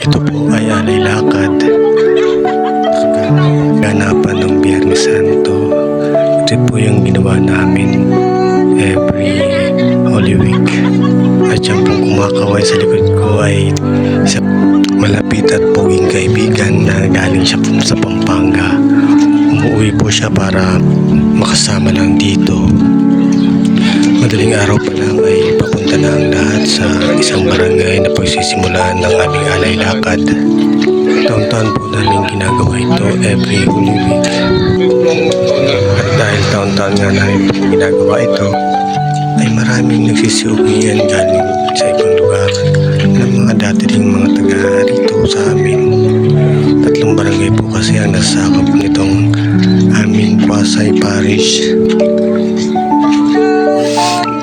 Ito po ay alay lakad. Ganapan ng Biyernes Santo. Ito po yung ginawa namin every Holy Week. At yung pong kumakaway sa likod ko ay isa malapit at poging kaibigan na galing siya po sa Pampanga. Umuwi po siya para makasama lang dito. Madaling araw pa lang ay papunta na ang lahat sa isang barangay na pagsisimulaan ng aming alay lakad. Taon-taon po namin ginagawa ito every Holy Week. At dahil taon-taon nga namin ginagawa ito, ay maraming nagsisiuwian galing sa ibang lugar ng mga dati ding mga taga rito sa amin. 3 barangay po kasi ang nasakop nitong aming Pasay Parish.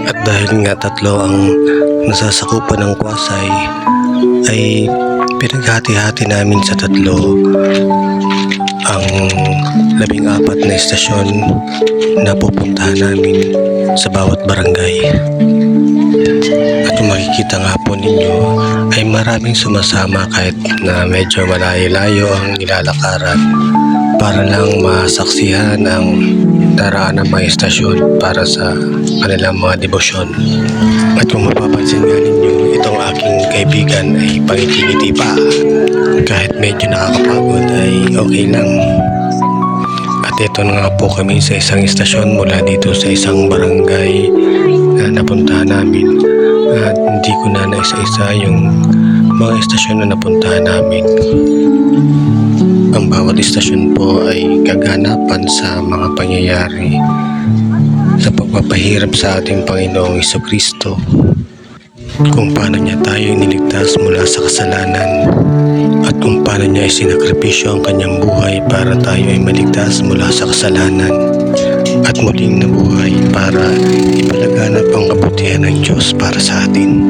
At dahil nga 3 ang nasasakupan ng Kwasay, ay pinaghati-hati namin sa 3 ang 14 na estasyon na pupuntahan namin sa bawat barangay. At kung makikita nga po ninyo ay maraming sumasama kahit na medyo malayo-layo ang nilalakaran para lang masaksihan ang daraan ng mga estasyon para sa kanilang mga debosyon. At kung mapapansin nga ninyo, itong aking kaibigan ay pangiti-ngiti pa. Kahit medyo nakakapagod ay okay lang. At ito na nga po kami sa isang estasyon mula dito sa isang barangay na napuntahan namin. At hindi ko na naisa-isa yung mga estasyon na napuntahan namin. Ang bawat estasyon po ay kaganapan sa mga pangyayari sa pagpapahirap sa ating Panginoong Jesucristo, kung paano niya tayo niligtas mula sa kasalanan at kung paano niya isinakripisyo ang kanyang buhay para tayo ay maligtas mula sa kasalanan at muling nabuhay para ipalaganap ang kabutihan ng Diyos para sa atin.